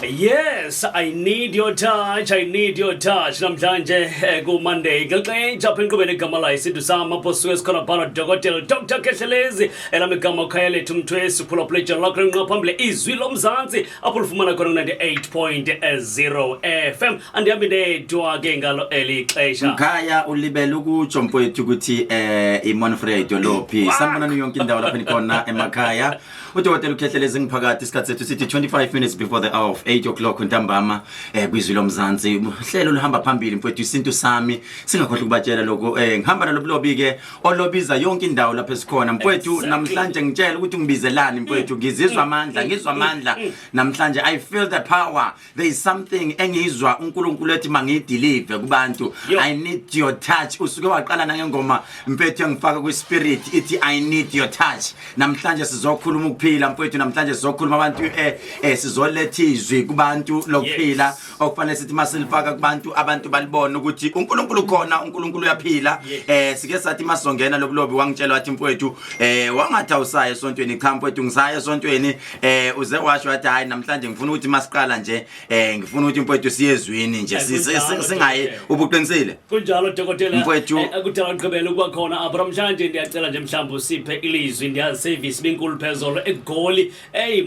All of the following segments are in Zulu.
Yes, I need your touch. I need your touch. Namhlanje ku Monday. Ngixenye lapha enqubeni igama la isidwe sama boss wesikhona bana Dr. Khehlelezi elami igama Khehlelezi umthwesi pull up legend lakho nqaphambili Izwilomzansi apho lifumana khona 98.0 FM andihambi nedwa ke ngalo elixesha. Mkhaya ulibela ukutsho mfowethu ukuthi iMonfrey idolophi sanibona yonke indawo lapha nikhona emakhaya. Udokotela Khehlelezi ngiphakathi isikhathi sethu sithi 25 minutes before the hour of 8 o'clock ntambama kwizwilomzansi uhlelo luhamba phambili mfowethu isintu sami singakhohle ukubatshela lokho ngihamba nalobulobi ke olobiza yonke indawo lapha esikhona mfowethu namhlanje ngitshela ukuthi ngibizelani mfowethu ngizizwa amandla namhlanje I feel the power. There is something engizwa uNkulunkulu ethi mangideliver kubantu. I need your touch. Usuke waqala nangengoma mfethu engifaka kwispirit ithi I need your touch. Namhlanje sizokhuluma ukuphila mfethu namhlanje sizokhuluma abantu sizoletha izwi kubantu lokuphila okufanele sithi masilifaka kubantu abantu balibona ukuthi uNkulunkulu khona uNkulunkulu uyaphila. Sike sathi masongena lobulobi wangitshela wathi mfethu wangathi awusaye esontweni cha mfethu ngisaye esontweni uze washo wathi hayi namhlanje ngifuna ukuthi masiqala nje ngifuna ukuthi mfethu siyezwini nje singayi ubuqinisile kunjalo dokotela mfethu akudala ngqibela ukuba khona abramhlanje ndiyacela nje mhlawumbe usiphe ilizwi ndiyazi service benkulu phezolo egoli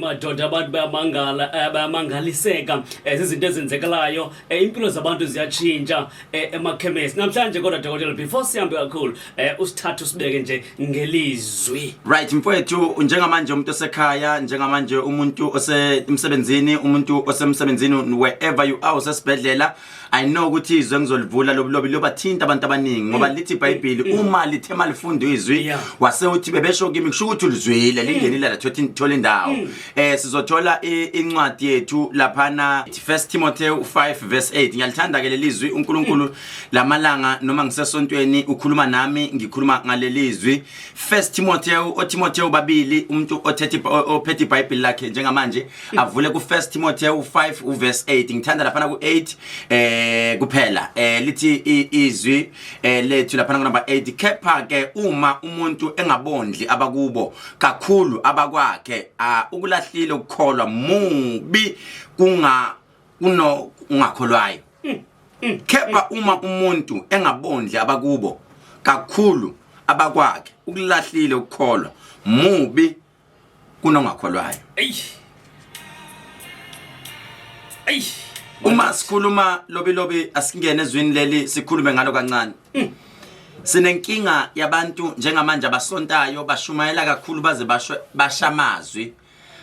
madoda abantu bayamangaliseka izinto ezenzekalayo impilo zabantu ziyatshintsha emakhemesi namhlanje kodwa dokotela before sihambe kakhulu usithathu sibeke nje ngelizwi. Right mfowethu njengamanje umuntu osekhaya njengamanje umuntu osemsebenzini umuntu osemsebenzini wherever you are usesibhedlela I know ukuthi izwe ngizolivula lobulobi lobathinta abantu abaningi ngoba lithi iBhayibheli uma lithema lifundo izwi wase uthi bebesho kimi kusho ukuthi ulizwile lingenile la thola indawo. Sizothola incwadi yethu laphana 1 Timothy 5 verse 8 ngiyalithanda ke lelizwi uNkulunkulu lamalanga noma ngisesontweni ukhuluma nami ngikhuluma ngalelizwi 1 Timothy Timothy babili umuntu ophethe iBhayibheli lakhe njengamanje avule ku 1 Timothy 5 verse 8 ngithanda laphana ku 8 kuphela lithi izwi lethu lapha number 8 kepha ke uma umuntu engabondli abakubo kakhulu abakwakhe ukulahlile ukukholwa mubi ungakholwayo. Kepha uma umuntu engabondli abakubo kakhulu abakwakhe ukulahlile ukukholwa mubi kunongakholwayo. Uma sikhuluma lobi asingene ezwini leli sikhulume ngalo kancane. Sinenkinga yabantu njengamanje abasontayo bashumayela kakhulu baze bashamazwi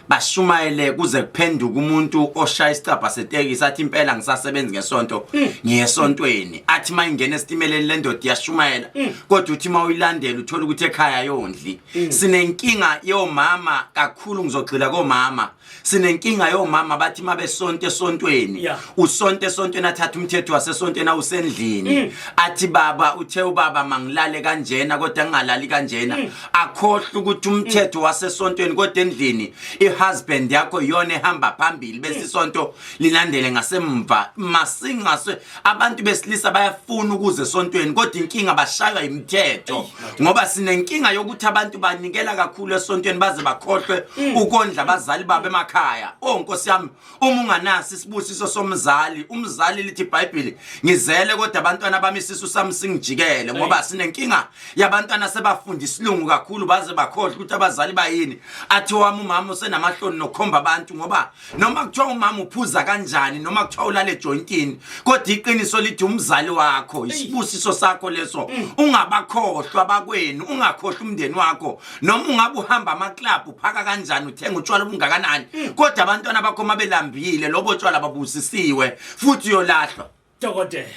bashumayele kuze kuphenduka umuntu oshaya isicabha setekisi athi impela ngisasebenza ngesonto ngiyesontweni athi mayingena esitimeleni lendoda yashumayela kodwa uthi mawuyilandela uthola ukuthi ekhaya yondli. Sinenkinga yomama kakhulu ngizogxila komama. Sinenkinga yomama bathi mabesonto esontweni usonto esontweni athatha umthetho wasesontweni awusendlini athi baba uthe ubaba mangilale kanjena kodwa ngingalali kanjena akhohle ukuthi umthetho wasesontweni kodwa endlini husband yakho yona ehamba phambili bese isonto lilandele ngasemva masingaswe abantu besilisa bayafuna ukuze esontweni kodwa inkinga bashaywa imithetho ngoba sinenkinga yokuthi abantu banikela kakhulu esontweni baze bakhohlwe ukondla abazali babo emakhaya. Nkosi yami uma unganasi isibusiso somzali umzali lithi iBhayibheli ngizele kodwa abantwana bami isisu sami singijikele ngoba sinenkinga yabantwana sebafunda isilungu kakhulu baze bakhohlwe ukuthi abazali bayini athi wami umama usenamahloni nokhomba abantu ngoba noma kuthiwa umama uphuza kanjani noma kuthiwa ulale ejointini kodwa iqiniso lithi umzali wakho isibusiso sakho leso ungabakhohlwa abakwenu ungakhohlwa umndeni wakho noma ungabe uhamba amaclub uphaka kanjani uthenga utshwala obungakanani kodwa abantwana bakho mabelambile lobo tshwala babusisiwe futhi uyolahlwa. Dokotela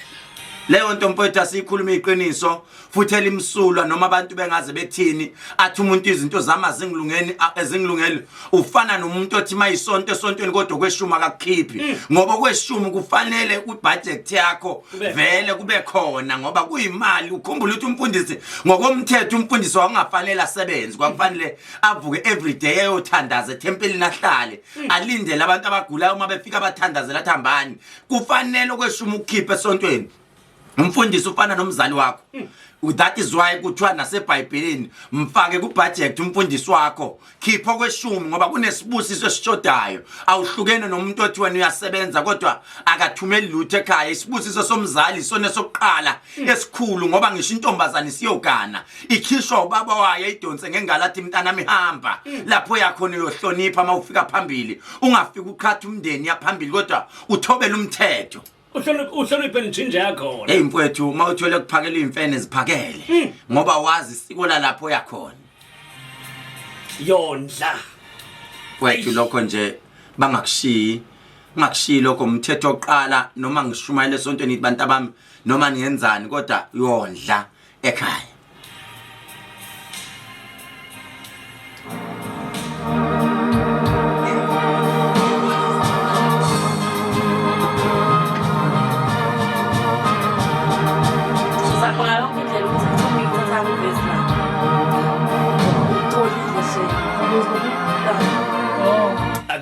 leyo nto mfowethu asikhuluma iqiniso futhi elimsulwa noma abantu bengaze bethini athi umuntu izinto zama ezingilungele ufana nomuntu othi mayisonto esontweni kodwa kweshuma akakhiphi ngoba kweshuma kufanele kubudget yakho vele kube khona ngoba kuyimali ukhumbula ukuthi umfundisi ngokomthetho umfundisi wangafanele asebenze kwakufanele avuke every day ayothandaza etempelini ahlale alindele abantu abagulayo uma befika bathandazela athambani kufanele kweshuma ukukhipha esontweni. umfundisi ufana nomzali wakho that is why kuthiwa naseBhayibhelini mfake kubudget umfundisi wakho khipho kweshumi ngoba kunesibusiso esishodayo awuhlukene nomuntu othi wena uyasebenza kodwa akathumeli lutho ekhaya isibusiso somzali sone sokuqala esikhulu ngoba ngisho intombazana isiyogana ikhishwa ubaba wayo idonse ngengalathi mntana mihamba lapho yakhona uyohlonipha mawufika phambili ungafika ukhatha umndeni yaphambili kodwa uthobela umthetho uhloniphe njinje yakho hey mfowethu mawuthole kuphakela imfene ziphakele ngoba wazi isiko lapho yakhona yondla wethu lokho nje bangakushiyi lokho umthetho oqala noma ngishumayele esontweni abantu abami noma niyenzani kodwa yondla ekhaya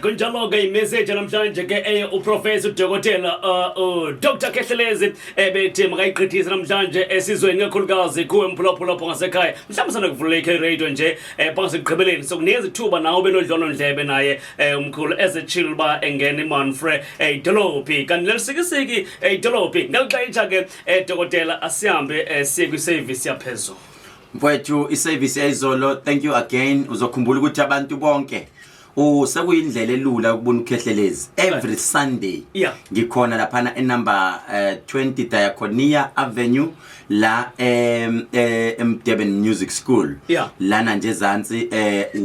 kunjalo ke imessage namhlanje ke uprofessor udokotela Dr Khehlelezi bethi makayiqhithisa namhlanje esizweni kakhulukazi kuwe mphulaphulapho ngasekhaya mhlawumbe sana kuvuleka iradio nje phangasiqhebeleni sokunikeza ithuba nawe benodlolo ndlebe naye umkhulu ezechill ba engene Manfred idolophi kanti lelisikisiki idolophi ngalixa ke dokotela asihambe siye kwi service yaphezulu mfowethu iservice yayizolo thank you again uzokhumbula ukuthi abantu bonke sekuyindlela elula ukubona uKhehlelezi every Sunday ngikhona lapha enumber 20 Diaconia Avenue la Durban Music School lana nje ezansi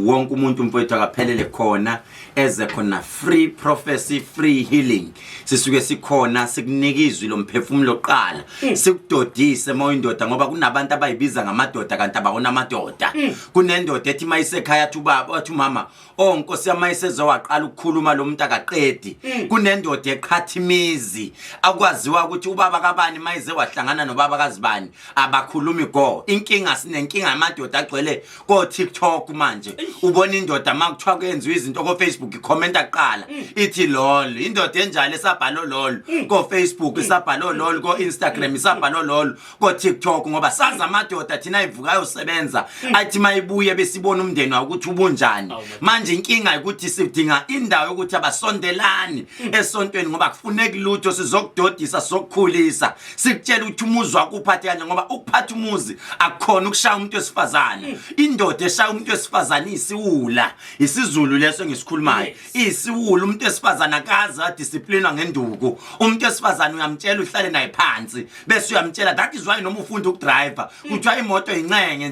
wonke umuntu mfowethu akaphelele khona eze khona free prophecy free healing sisuke sikhona sikunika izwilomphefumulo oqala sikudodise moyindoda ngoba kunabantu abayibiza ngamadoda kanti abawona amadoda kunendoda ethi mayisekhaya athi ubaba athi mama onkosi yamayisezwe waqala ukukhuluma lo muntu akaqedi kunendoda eqhathimizi akwaziwa ukuthi ubaba kabani mayize wahlangana nobaba kazibani abakhulumi go inkinga sinenkinga amadoda agcwele ko TikTok manje ubona indoda makuthiwa kwenziwa izinto ko Facebook icomment aqala ithi lol indoda enjalo esabhalo lol ko Facebook isabhalo lol ko Instagram isabhalo lol ko TikTok ngoba saza amadoda thina ivukayo usebenza athi mayibuye besibona umndeni ukuthi ubunjani manje inkinga ukuthi sidinga indawo ukuthi abasondelani esontweni ngoba kufuneka lutho sizokudodisa sokukhulisa sikutshela ukuthi umuzi wakho uphathe kanje ngoba ukuphatha umuzi akukhona ukushaya umuntu wesifazane indoda eshaya umuntu wesifazane isiwula isizulu leso ngisikhulumayo isiwula umuntu wesifazane akaza discipline ngenduku umuntu wesifazane uyamtshela uhlale naye phansi bese uyamtshela that is why noma ufunda ukudriver kuthiwa imoto incenge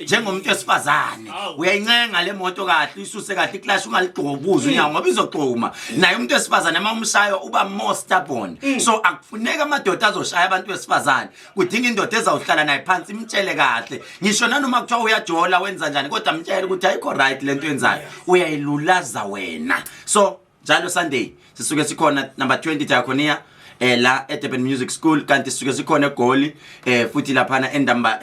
njengomuntu wesifazane uyayincenga le moto kahle isuse kahle clash ungaligqobuza unyawo ngoba izogquma naye umuntu wesifazane mawumshayo uba more stubborn so akufuneka amadoda azoshaya abantu wesifazane kudinga indoda ezawuhlala naye phansi imtshele kahle ngisho nanoma kuthiwa uyajola wenza njani kodwa mtshele ukuthi ayikho right lento yenzayo uyayilulaza wena so njalo Sunday sisuke sikhona number 20 Diaconia la Durban Music School kanti sisuke sikhona eGoli futhi lapha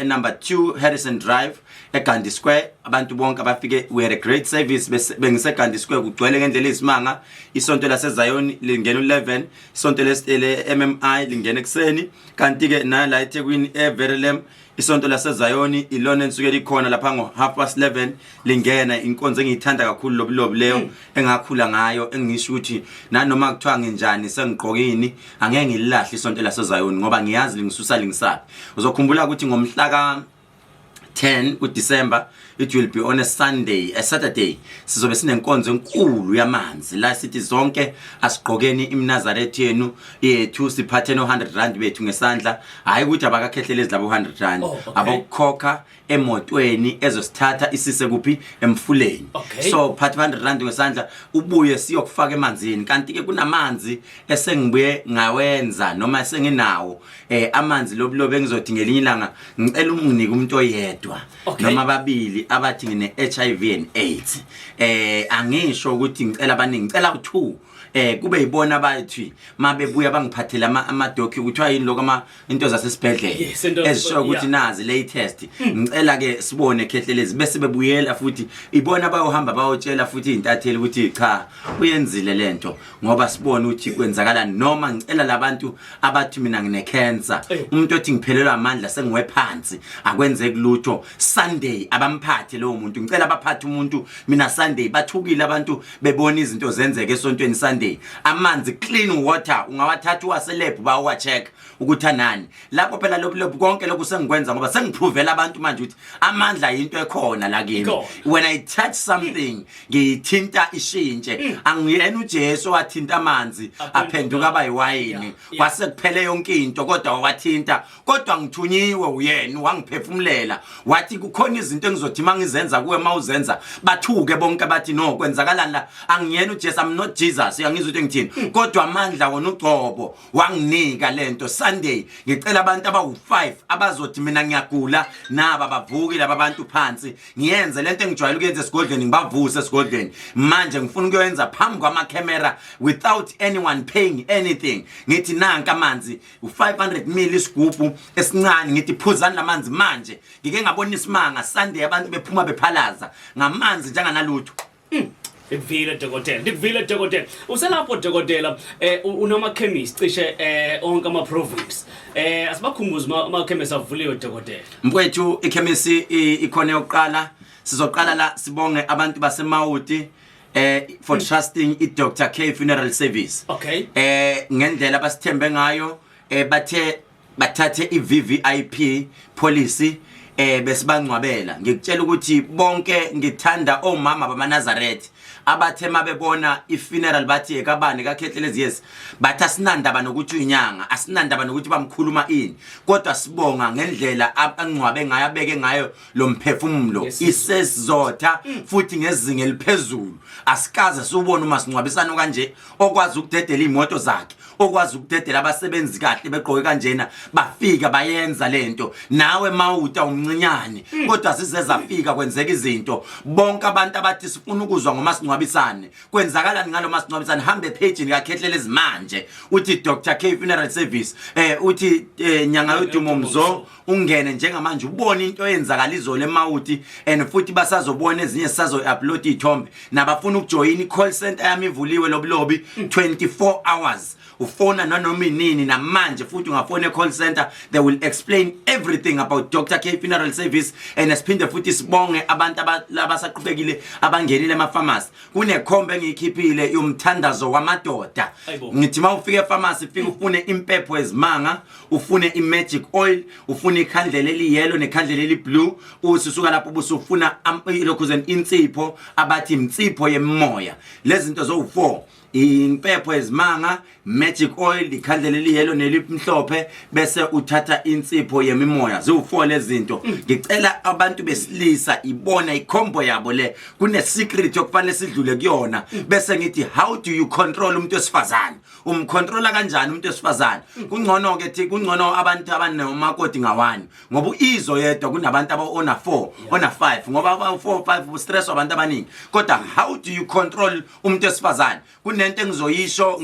number 2 Harrison Drive eGandhi Square abantu bonke abafike we had a great service bengise Gandhi Square kugcwele ngendlela isimanga isonto laseZion lingena 11 isonto lesitele MMI lingena ekseni kanti ke na la eThekwini eVerelem isonto laseZion ilona ensuke likhona lapha ngo 11:30 lingena inkonzo engiyithanda kakhulu lobulobu leyo engakhula ngayo engisho ukuthi nanoma kuthiwa ngenjani sengiqokini angeke ngililahle isonto laseZion ngoba ngiyazi lingisusa lingisaphi uzokhumbula ukuthi ngomhla ka 10 kuDisember it will be on a Saturday sizobe sinenkonzo enkulu yamanzi la sithi zonke asiqokeni iMnazaretha yenu yethu siphathe no 100 rand bethu ngesandla hayi ukuthi abakakhehlelezi labo 100 rand abokukhokha emotweni ezosithatha isise kuphi emfuleni so phathe 100 rand ngesandla ubuye siyokufaka emanzini kanti ke kunamanzi esengibuye ngawenza noma esenginawo amanzi lobulobe engizothi ngelinye ilanga ngicela unginike umuntu oyedwa noma babili abathi ngine HIV and AIDS angisho ukuthi ngicela abaningi ngicela u2 kube yibona bathi mabebuya bangiphathela ama-docu kuthiwa yini lokho into zasesibhedlela ezisho ukuthi nazi latest ngicela ke sibone Khehlelezi bese bebuyela futhi ibona bayohamba bayotshela futhi intatheli ukuthi cha uyenzile lento ngoba sibone ukuthi kwenzakala noma ngicela labantu abathi mina ngine cancer umuntu othi ngiphelelwa amandla sengiwe phansi akwenzeki lutho Sunday abamphathe lo muntu ngicela baphathe umuntu mina Sunday bathukile abantu bebona izinto zenzeke esontweni Sunday amanzi clean water ungawathatha waselab bawa check ukuthi anani lapho phela lobu konke lokhu sengikwenza ngoba sengiprovela abantu manje ukuthi amandla into ekhona la kimi when I touch something ngithinta ishintshe angiyena uJesu wathinta amanzi aphenduka abayiwayini kwase kuphele yonke into kodwa wathinta kodwa ngithunyiwe uyena wangiphefumulela wathi kukhona izinto engizothi mangizenza kuwe mawuzenza bathuke bonke bathi no kwenzakalani la angiyena uJesu I'm not Jesus yangizwe ukuthi ngithini kodwa amandla wona uGcobo wanginika lento Sunday ngicela abantu abawu5 abazothi mina ngiyagula naba bavuki laba bantu phansi ngiyenze lento engijwayele ukuyenza esigodleni ngibavuse esigodleni manje ngifuna ukuyenza phambi kwama camera without anyone paying anything ngithi nanka amanzi u500 ml isigubhu esincane ngithi phuzani lamanzi manje ngike ngabona isimanga Sunday abantu bephuma bephalaza ngamanzi njenganalutho Ndikuvile dokotela uselapho dokotela unama chemist cishe onke ama province asibakhumbuze ama chemist avuliwe dokotela mfowethu ikhemisi ikhona yokuqala sizoqala la sibonge abantu baseMawuti for trusting Dr. K Funeral Service okay ngendlela basithembe ngayo bathathe iVVIP policy besibangcwabela ngikutshela ukuthi bonke ngithanda omama bamaNazaretha abathe mabebona ifuneral bathi ekabani kaKhehlelezi yes bathi asinandaba nokuthi uyinyanga asinandaba nokuthi bamkhuluma ini kodwa sibonga ngendlela angcwabe ngayo abeke ngayo lo mphefumulo isesizotha futhi ngezinga eliphezulu asikaze subone uma singcwabisana kanje okwazi ukudedela imoto zakhe okwazi ukudedela abasebenzi kahle beqoke kanjena bafika bayenza lento nawe mawuta umncinyane kodwa sizezafika kwenzeka izinto bonke abantu abathi sifuna ukuzwa ngomasingcwabisane kwenzakala ngalo masingcwabisane hambe page kaKhehlelezi manje uthi Dr. K Funeral Service uthi nyanga yoDumomzo ungene njengamanje ubone into eyenzakala izolo eMawuti and futhi basazobona ezinye sisazo upload ithombe nabafuna ukujoin i-call center yami ivuliwe lobulobi 24 hours ufona nanoma inini namanje futhi ungafona e-call center they will explain everything about Dr. K Funeral Service and esiphinde futhi sibonge abantu abasaqhubekile abangenile ema-pharmacy kunekhombe engiyikhiphile yomthandazo wamadoda ngithi mawufika e-pharmacy fika ufune impepho ezimanga ufune i-magic oil ufune ikhandlela eliyellow nekhandlela eliblue usisuka lapho busufuna lokhuzen insipho abathi imtsipho yemoya lezi zinto zo4 impepho ezimanga magic oil ikhandlela eliyellow nelimhlophe bese uthatha insipho yemimoya ziwu4 lezi zinto ngicela abantu besilisa ibona ikhombo yabo le kune secret okufanele sidlule kuyona bese ngithi how do you control umuntu wesifazane umcontrola kanjani umuntu wesifazane kungcono ke thi kungcono abantu abanemakoti ngawani ngoba uizo yedwa kunabantu abona 4 ona 5 ngoba 4 5 stress abantu abaningi kodwa how do you control umuntu wesifazane kunento engizoyisho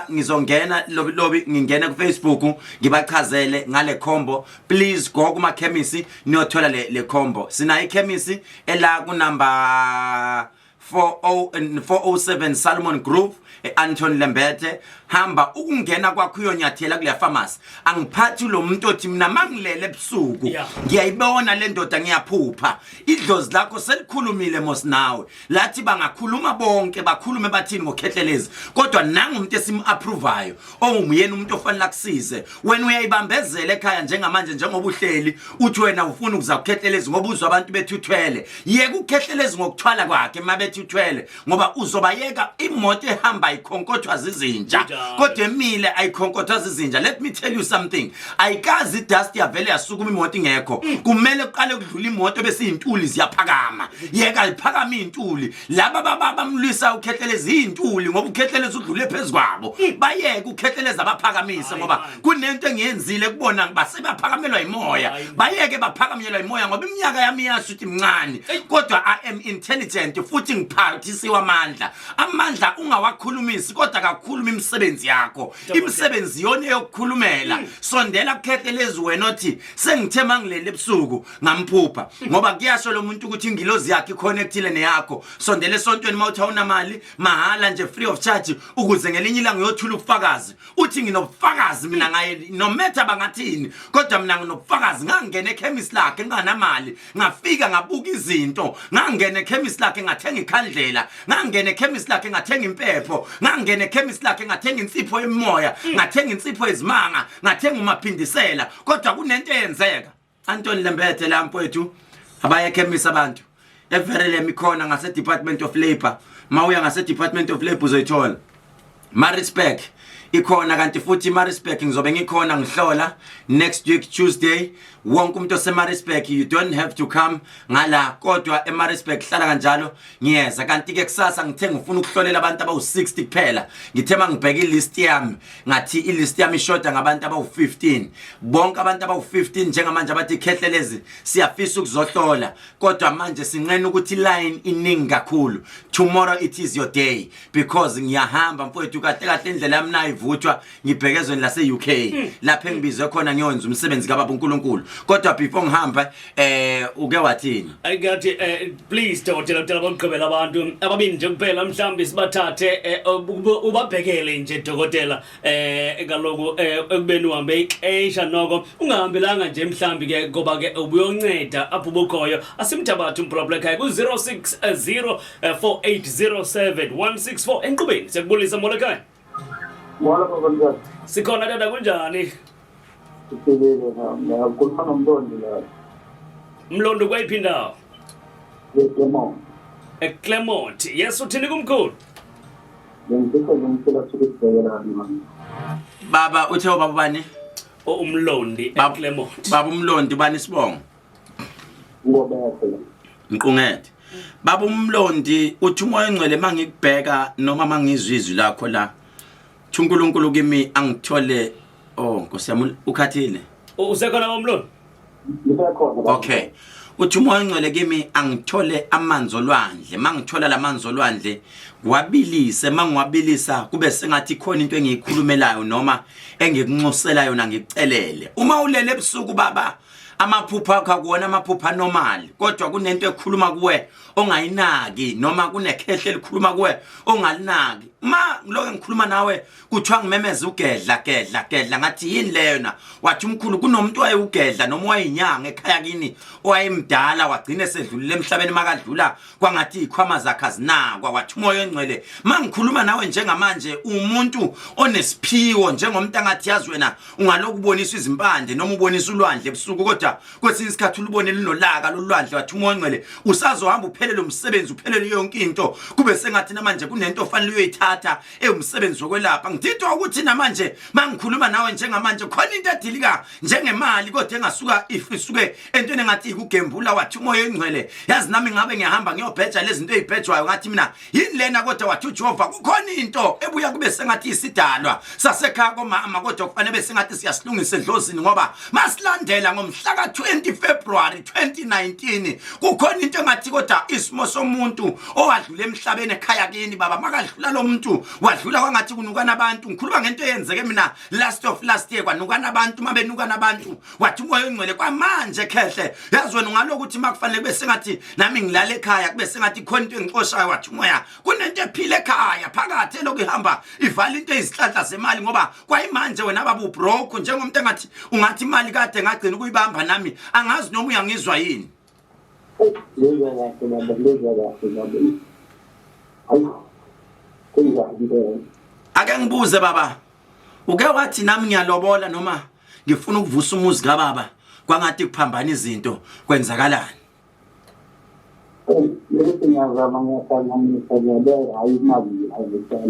ngizongena lobi ngingena ku Facebook ngibachazele ngale khombo please go kuma chemist niyothola le khombo sina ichemist ela ku number 407 Salmon Group Anton Lembete hamba ukungena kwakho uyonyathela kule pharmacy angiphathi lo muntu othi mina mangilele ebusuku ngiyayibona le ndoda ngiyaphupha idlozi lakho selikhulumile mos nawe lathi bangakhuluma bonke bakhulume bathini ngoKhehlelezi kodwa nanga umuntu esimapprovayo ongumyeni umuntu ofanele akusize wena uyayibambezela ekhaya njengamanje njengoba uhleli uthi wena ufuna ukuza kuKhehlelezi ngoba uzwa abantu bethuthwele yeke uKhehlelezi ngokuthwala kwakhe mabethuthwele ngoba uzobayeka imoto ehamba ikhonkothwa zizinja kodwa emile ayikhonkotha zizinja let me tell you something ayikazi dust yavele yasukuma imoto ingekho kumele uqale ukudlula imoto bese izintuli ziyaphakama yeka iphakama izintuli laba babamlwisa uKhehlelezi izintuli ngoba uKhehlelezi udlule phezukwabo bayeke uKhehlelezi abaphakamise ngoba kunento engiyenzile kubona basebaphakamelwa imoya bayeke baphakamelwa imoya ngoba iminyaka yami yasho ukuthi mncane kodwa I am intelligent futhi akuhloniphayo uthi siwamandla amandla ungawakhulumisi kodwa kakhuluma imisebenzi yakho imisebenzi yona yokukhulumela sondela Khehlelezi wena othi sengithe mangilele ebusuku ngamphupha ngoba kuyasho lo muntu ukuthi ingilozi yakhe iconnectile neyakho sondele esontweni mawuthi awunamali mahala nje free of charge ukuze ngelinye ilanga uyothula ubufakazi uthi nginobufakazi mina ngaye nometha bangathini kodwa mina nginobufakazi ngangena ekhemisi lakhe nginganamali ngafika ngabuka izinto ngangena ekhemisi lakhe ngathenga ikhandlela ngangena ekhemisi lakhe ngathenga impepho ngangena ekhemisi lakhe ngathenga insipho yemoya ngathenga insipho ezimanga ngathenga umaphindisela kodwa kunento eyenzeka Antoni Lembethe la mfowethu abaye ekhemisi abantu everele mikhona ngase Department of Labor mawuya ngase Department of Labor uzoyithola Maritzburg ikhona kanti futhi Maritzburg ngizobe ngikhona ngihlola next week Tuesday wonke umuntu oseMaritzburg you don't have to come ngala kodwa eMaritzburg hlala kanjalo ngiyeza kanti ke kusasa ngithe ngifuna ukuhlolela abantu abawu60 kuphela ngithema ngibheka ilist yami ngathi ilist yami ishoda ngabantu abawu15 bonke abantu abawu15 njengamanje abathi Khehlelezi siyafisa ukuzohlola kodwa manje sinqena ukuthi line iningi kakhulu tomorrow it is your day because ngiyahamba mfowethu kahle kahle indlela yami nayo ivuthwa ngibhekezweni lase UK lapha engibizwe khona ngiyonza umsebenzi kaBaba uNkulunkulu kodwa before ngihamba uke wathini I got please tell abagqibela abantu ababini nje kuphela mhlambi sibathathe ubabhekele nje dokotela kaloku ekubeni uhambe ixesha noko ungahambelanga nje mhlambi ke ngoba ke ubuyonceda apho bukhoyo asimthabathu umproblem ekhaya ku 0604807164 enqubeni sekubulisa molekhaya Mola baba sikhona dada kunjani Sibele na kulana mlondo la Mlondo kwayiphi indawo Clermont Clermont yes uthini kumkhulu ngikho ngimtshela ukubhekela manje baba uthe baba bani umlondi Clermont baba umlondi bani sibongo ngobekho Nqungethe baba umlondi uthi umoya engcwele mangikubheka noma mangizwa izwi lakho la uNkulunkulu kimi angithole Nkosi yami ukhathile usekhona bomlondo ngisekhona okay uthi umoya engcwele kimi angithole amanzi olwandle mangithola lamanzi olwandle wabilise mangiwabilisa kube sengathi khona into engiyikhulumelayo noma engikunxusela yona ngikucelele uma ulele ebusuku baba amaphupha akho akuwona amaphupha normal kodwa kunento ekhuluma kuwe ongayinaki noma kunekhehle elikhuluma kuwe ongalinaki ma ngiloko ngikhuluma nawe kuthiwa ngimemeza ugedla ngathi yini leyo na wathi umkhulu kunomuntu wayewugedla noma wayinyanga ekhaya kini owayemdala wagcina esedlulile emhlabeni makadlula kwangathi ikhwama zakhe azinakwa wathi umoya engcwele mangikhuluma nawe njengamanje umuntu onesiphiwo njengomuntu angathi yazi wena ungaloku ubonisa izimpande noma ubonisa ulwandle ebusuku kodwa kwesinye isikhathi ulubone linolaka lolwandle wathi umoya engcwele usazohamba uphelele umsebenzi uphelele yonke into kube sengathi namanje kunento ofanele uyoyithatha umsebenzi wokwelapha ngithitwa ukuthi namanje mangikhuluma nawe njengamanje khona into edilika njengemali kodwa engasuka isuke entweni engathi ikugembula wathi umoya engcwele yazi nami ngabe ngiyahamba ngiyobheja lezi zinto ezibhejwayo ngathi mina yini lena kodwa wathi uJehova kukhona into ebuya kube sengathi isidalwa sasekhaya komama kodwa kufanele besengathi siyasilungisa edlozini ngoba masilandela ngomhla ka20 February 2019 kukhona into engathi kodwa isimo somuntu owadlula emhlabeni ekhaya kini baba makadlula lo muntu wadlula kwangathi kunukana abantu ngikhuluma ngento eyenzeke mina last year kwanukana abantu mabenukana abantu wathi umoya engcwele kwamanje Khehle yazi wena ungalokuthi makufanele kube sengathi nami ngilala ekhaya kube sengathi khona into engixoshayo wathi umoya kunento ephile ekhaya phakathi lokuyihamba ivala into ezihlahla zemali ngoba kwayimanje wena baba ubroke njengomuntu engathi ungathi imali kade ngagcina ukuyibamba nami angazi noma uyangizwa yini ake ngibuze baba uke wathi nami ngiyalobola noma ngifuna ukuvusa umuzi kaBaba kwangathi kuphambana izinto kwenzakalani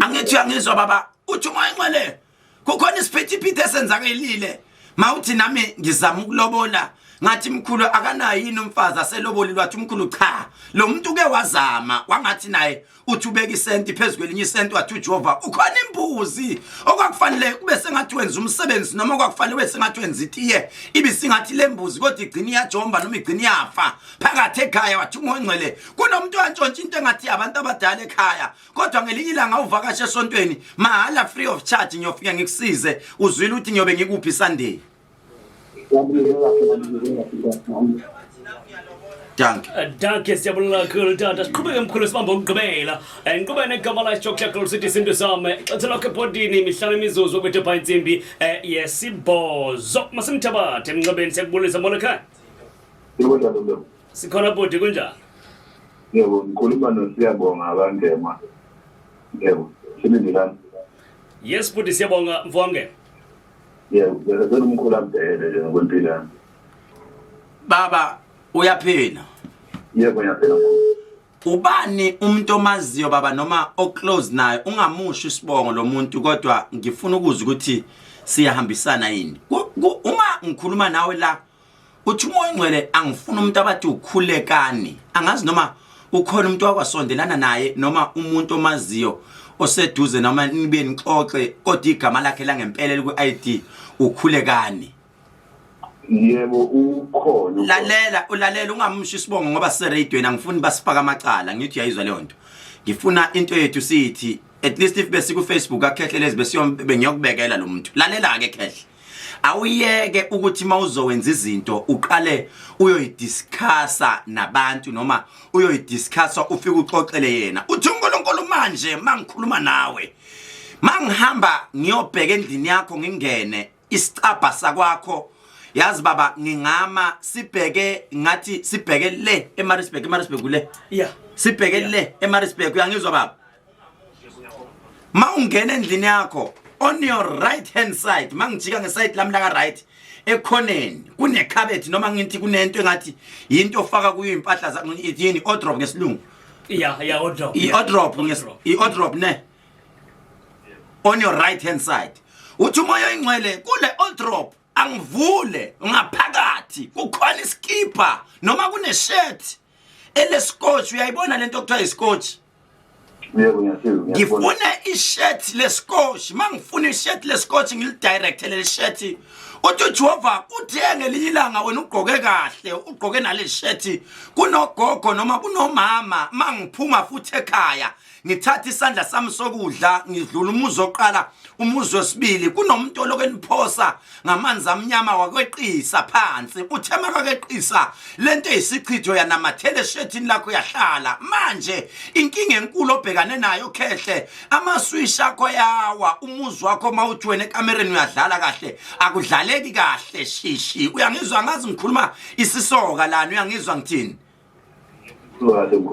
angithi uyangizwa baba uthi umoya engcwele kukhona isiphithiphithi esenzakelile mawuthi nami ngizama ukulobola ngathi mkhulu akanayo yini umfazi aseloboli lwathi umkhulu cha lo muntu ke wazama wangathi naye uthi ubeka isenti phezulu elinye isenti wathi uJehova ukhona imbuzi okwakufanele kube sengathi wenza umsebenzi noma okwakufanele wese ngathi wenza itiye ibisingathi lembuzi kodwa igcina iyajomba noma igcina iyafa phakathi ekhaya wathi uMngcwele kunomuntu wantshontsha into engathi abantu abadala ekhaya kodwa ngelinye ilanga uvakashe esontweni mahala free of charge ngiyofika ngikusize uzwile ukuthi ngiyobe ngikuphi Sunday. Danke siyabonga kakhulu tata siqhubeke mkhulu sibamba ukugqibela ngiqhubeke negama la Chocolate City Sinto sami xethe lokho ebhodini imihlanu imizuzu kwethu pha insimbi yesibhozo masimthabathe emnqabeni siyakubulisa mbona ekhaya sikhona bodi kunjani yebo ngikhuluma noSiyabonga abangema yebo sibindilana yes bodi siyabonga mvonge yebo ngicela umkhulu ambhele nje ngokwempilana Baba uyaphila yebo uyaphila ubani umuntu omaziyo baba noma oclose naye ungamusho isibongo lo muntu kodwa ngifuna ukuzwa ukuthi siyahambisana yini uma ngikhuluma nawe la uthi uMngcwele angifuna umuntu abathi ukhulekani angazi noma ukhona umuntu wakwasondelana naye noma umuntu omaziyo oseduze noma nibe nixoxe kodwa igama lakhe la ngempela ku ID ukhulekani. Yebo ukhona ulalela ungamsho isibongo ngoba seradioweni angifuni basifaka amacala ngithi uyayizwa leyo nto ngifuna into yethu sithi at least if bese ku Facebook akhehlelezi besiyombe ngiyokubekela lo muntu lalela ke Khehle awuyeke ukuthi mawuzowenza izinto uqale uyoyidiscussa nabantu noma uyoyidiscussa ufike uxoxele yena uthi uNkulunkulu manje mangikhuluma nawe mangihamba ngiyobheka endlini yakho ngingene isicabha sakwakho yazi baba ngingama sibheke ngathi sibheke le eMaritzburg kule sibheke le eMaritzburg uyangizwa baba mawungena endlini yakho on your right hand side mangijika ngeside lami la ka right ekhoneni kunekhabeti noma ngithi kunento engathi into ofaka kuyo impahla zakuthi yini wardrobe ngesilungu wardrobe ne on your right hand side uthi umoya ingcwele kule wardrobe angivule ngaphakathi kukhona iskipa noma kune shirt ele scotch uyayibona lento okuthiwa iscotch yebo ngiyasizwa ngifuna ishirt le scotch mangifuna ishirt le scotch ngilidirect le shirt uthi uJehova uthenge lilanga wena ugqoke kahle ugqoke nale shirt kunogogo noma kunomama mangiphuma futhi ekhaya ngithatha isandla sami sokudla ngidlula umuzi oqala umuzi wesibili kunomuntu olokeniphosa ngamanzi amnyama wakweqisa phansi uthema kakweqisa lento eyisichitho yanamathele shethini lakho yahlala manje inkinga enkulu obhekane nayo Khehle amaswish akho yawa umuzi wakho mawuthi wena ekamereni uyadlala kahle akudlaleki kahle shishi uyangizwa ngazi ngikhuluma isisoka lana uyangizwa ngithini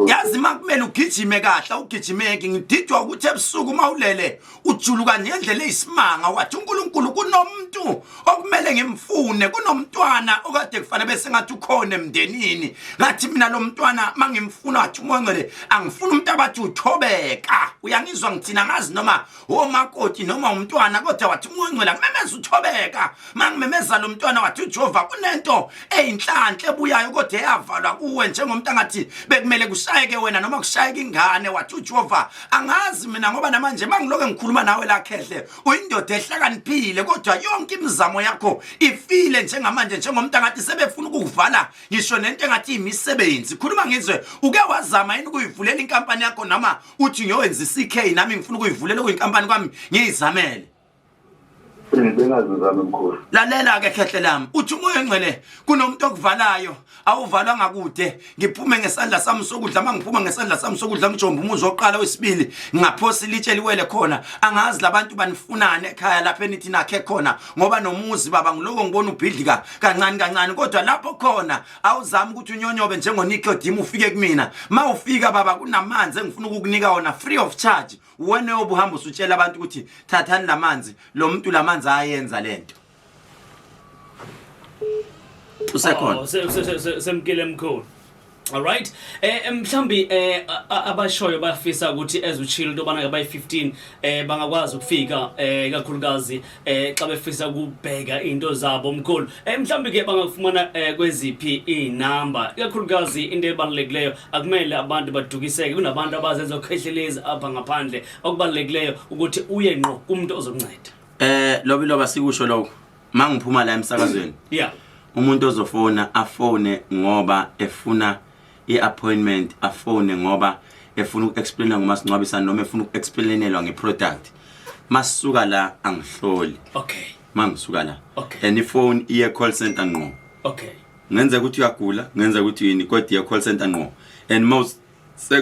yazi makumele ugijime kahle ugijimeke ngididwa ukuthi ebusuku mawulele ujuluka ngendlela eyisimanga wathi uNkulunkulu kunomuntu okumele ngimfune kunomntwana okade kufanele bese ngathi ukhona emndenini ngathi mina lo mntwana mangimfuna wathi uMngcwele angifuna umuntu abathi uthobeka uyangizwa ngithina ngazi noma omakoti noma umntwana kodwa wathi uMngcwele kumemeza uthobeka mangimemeza lo mntwana wathi uJehova kunento eyinhlanhle ebuyayo kodwa eyavalwa kuwe njengomuntu angathi kumele kushayeke wena noma kushayeke ingane wathi uJehova angazi mina ngoba namanje mangiloke ngikhuluma nawe la Khehle uyindoda ehlakaniphile kodwa yonke imizamo yakho ifile njengamanje njengomuntu angathi sebefuna ukukuvala ngisho nento engathi imisebenzi khuluma ngizwe uke wazama yini ukuyivulela inkampani yakho noma uthi ngiyowenza iCK nami ngifuna ukuyivulela kuyinkampani kwami ngiyizamele bengazizama mkhulu lalela ke Khehle lami uthi umoya engcwele kunomuntu okuvalayo awuvalwa ngakude ngiphume ngesandla sami sokudla mangiphuma ngesandla sami sokudla ngijomba umuzi oqala wesibili ngaphosa ilitshe liwele khona angazi labantu banifunana ekhaya lapha enithi nakhe khona ngoba nomuzi baba ngiloko ngibona ubhidlika kancane kodwa lapho khona awuzami ukuthi unyonyobe njengoNicodem ufike kumina mawufika baba kunamanzi engifuna ukukunika wona free of charge wena obuhamba usutshela abantu ukuthi thathani lamanzi lo muntu lamanzi ayenza lento usekhona semkile mkhulu All right. Mhlambi abashoyo bayafisa ukuthi as uchile into bana ngabay 15 bangakwazi ukufika ikakhulukazi xa befisa ukubheka into zabo omkhulu. Mhlambi ke bangafumana kweziphi inamba ikakhulukazi into ebalulekileyo akumele abantu badukiseke kunabantu abazenza ukhehlelezi apha ngaphandle okubalulekileyo ukuthi uye ngqo kumuntu ozokunceda. Lobiloba sikusho lokho mangiphuma la emsakazweni. Yeah. Umuntu ozofona afone ngoba efuna i-appointment, afone ngoba efuna uku-explaina ngomasingcwabisana noma efuna uku-explainelwa ngeproduct. Masuka la angihloli. Okay. Mangisuka la. Okay. And ifone iye call center ngqo. Okay. Ngenza ukuthi uyagula, ngenza ukuthi yini kodwa iye call center ngqo. And most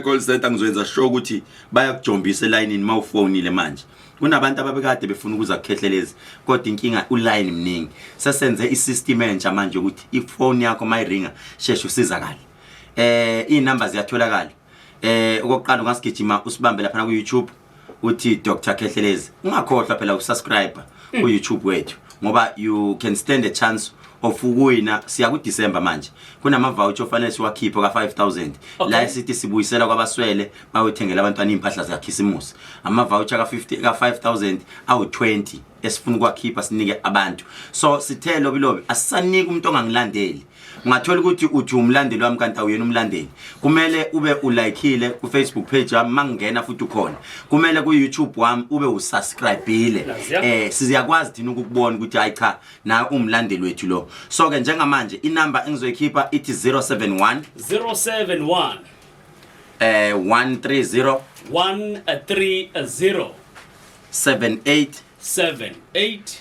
call center ngizoyenza sure ukuthi bayakujombisa elayinini mawufonile manje. Kunabantu ababekade befuna ukuza Khehlelezi kodwa inkinga uline mningi. Sesenze isystem entsha manje ukuthi ifone yakho mayiringa sheshe usizakala. Inamba ziyatholakala. Okokuqala ungasigijima usibambe lapha ku YouTube uthi Dr Khehlelezi. Ungakhohlwa phela ukusubscribe ku YouTube wethu ngoba you can stand a chance of ukuwina siya ku December manje. Kunama voucher ofanele siwakhiphe ka 5000. La sithi sibuyisela kwabaswele bayothengela abantwana impahla zakhisimusi. Ama voucher ka 5000 awu 20 esifuna ukwakhipha sinike abantu. So sithe lobilobi asisanike umuntu ongangilandeli. Ungathola ukuthi uthi umlandeli wami kanti awuyena umlandeli. Kumele ube ulikeile ku Facebook page wami mangena futhi ukhona. Kumele ku YouTube wami ube usubscribeile. Siziyakwazi thina ukubona ukuthi hayi cha na umlandeli wethu lo. So ke njengamanje inamba engizoyikhipha ithi 071 130 78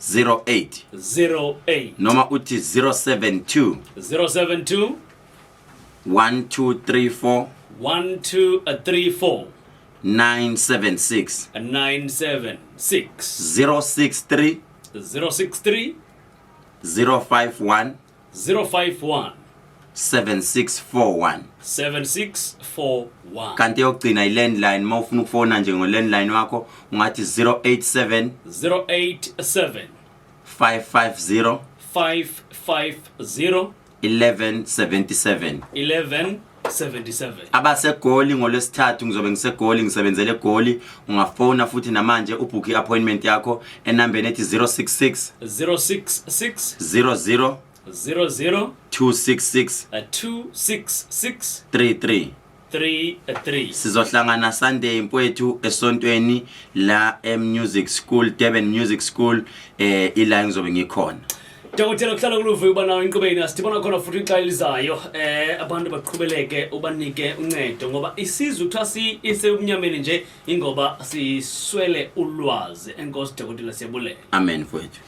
08 noma uthi 072 1234 976 063 051 7641 kanti yokugcina ilandline mawufuna ukufona nje ngolandline wakho ungathi 087 550 1177 abasegoli ngolwesithathu ngizobe ngisegoli ngisebenzele egoli ungafona futhi namanje ubook iappointment yakho enambeni ethi 066 00 266 33 sizohlangana Sunday mfowethu esontweni la Music School Durban Music School ila ngizobe ngikhona. Dokotela kuhlala kuluve ubana inqubeni asibona khona futhi ixa elizayo abantu baqhubeleke ubanike uncedo ngoba isizwe kuthasi isebumnyameni nje ingoba siswele ulwazi. Enkosi dokotela siyabulela. Amen mfowethu.